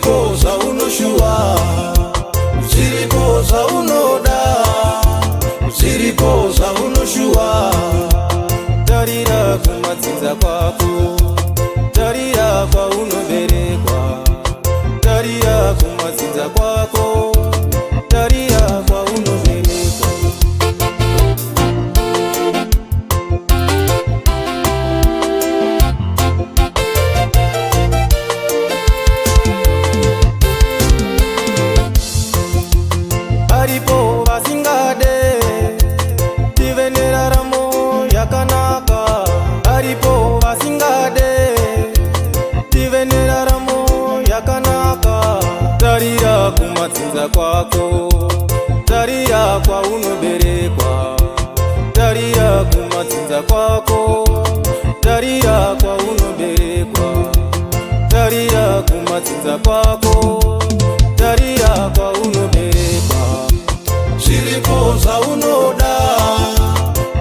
zviripo zvaunoshuva, zviripo zvaunoda, zviripo zvaunoshuva. Tarira kumadzinza kwako, tarira kwaunoberekwa, tarira kumadzinza kwako, tarira kwaunoberekwa. Aripo vasingade tive neraramo yakanaka, aripo vasingade tive neraramo yakanaka. Tarira kumadzinza kwako, tarira kwaunoberekwa, tarira kumadzinza kwako, tarira kwaunoberekwa, tarira kumadzinza kwako, tarira kwaunoberekwa. Zviripo zvaunoda,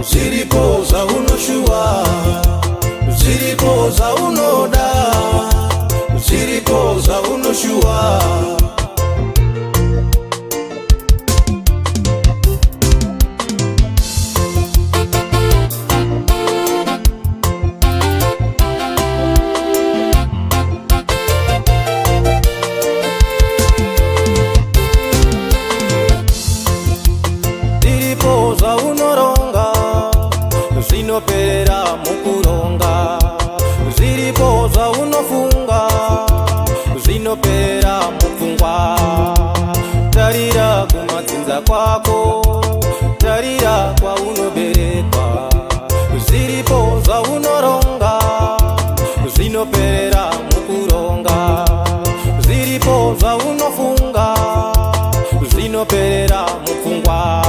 zviripo zvaunoshuva, zviripo zvaunoda, zviripo zvaunoshuva. Zviripo zvaunoronga, zvinoperera mukuronga, zviripo zvaunofunga, zvinoperera mupfungwa. Tarira kumadzinza kwako, tarira kwaunoberekwa, zviripo zvaunoronga, zvinoperera mukuronga, zviripo zvaunofunga, zvinoperera mupfungwa.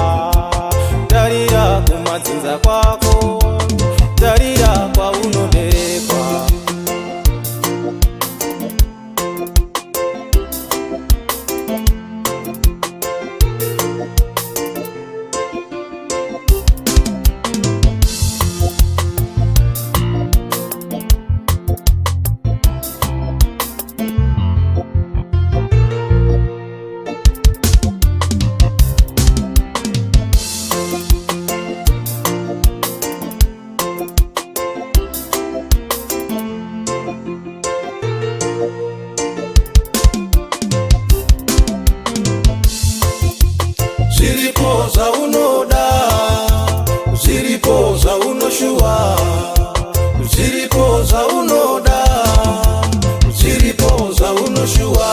Tarira kumadzinza kwako, tarira kwaunoberekwa. Zviripo zvaunoda, zviripo zvaunoshuva, zviripo zvaunoda, zviripo zvaunoshuva.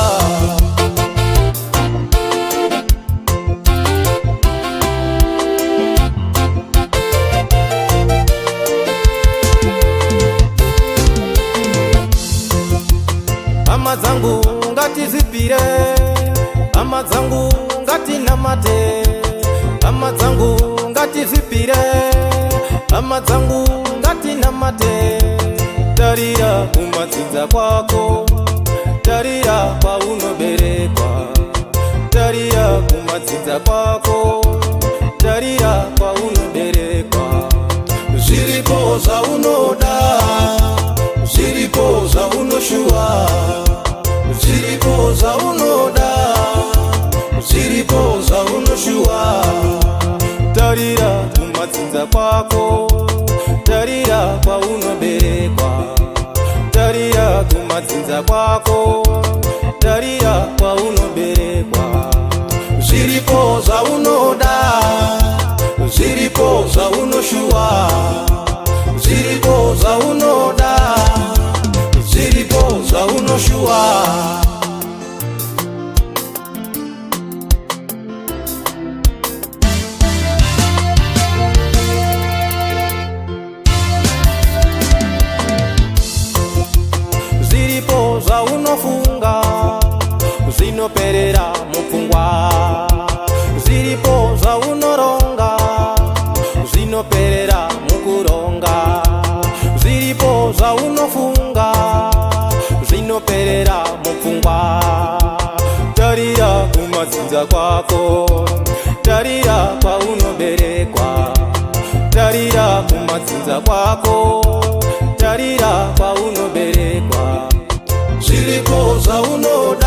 Hama dzangu ngatizipire, hama dzangu ngatinamate, hama dzangu ngatizipire, hama dzangu ngatinamate. Tarira kumadzinza kwako, tarira kwaunoberekwa, tarira kumadzinza kwako, tarira kwaunoberekwa. Zviripo zvaunoda, zviripo zvaunoshuva, zviripo zvaunoda, zviripo zvaunoshuva. Tarira kumadzinza kwako, tarira kwaunoberekwa, tarira kumadzinza kwako, tarira kwaunoberekwa. Zviripo zvaunoda, zviripo zvaunoshuva, zviripo zvaunoda, zviripo zvaunoshuva. Zviripo zvaunofunga, zvinoperera mupfungwa, zviripo zvaunoronga, zvinoperera mukuronga, zviripo zvaunofunga, zvinoperera mupfungwa. Tarira kumadzinza kwako, tarira kwaunoberekwa, tarira kumadzinza kwako, tarira kwaunoberekwa. Zviripo zvaunoda,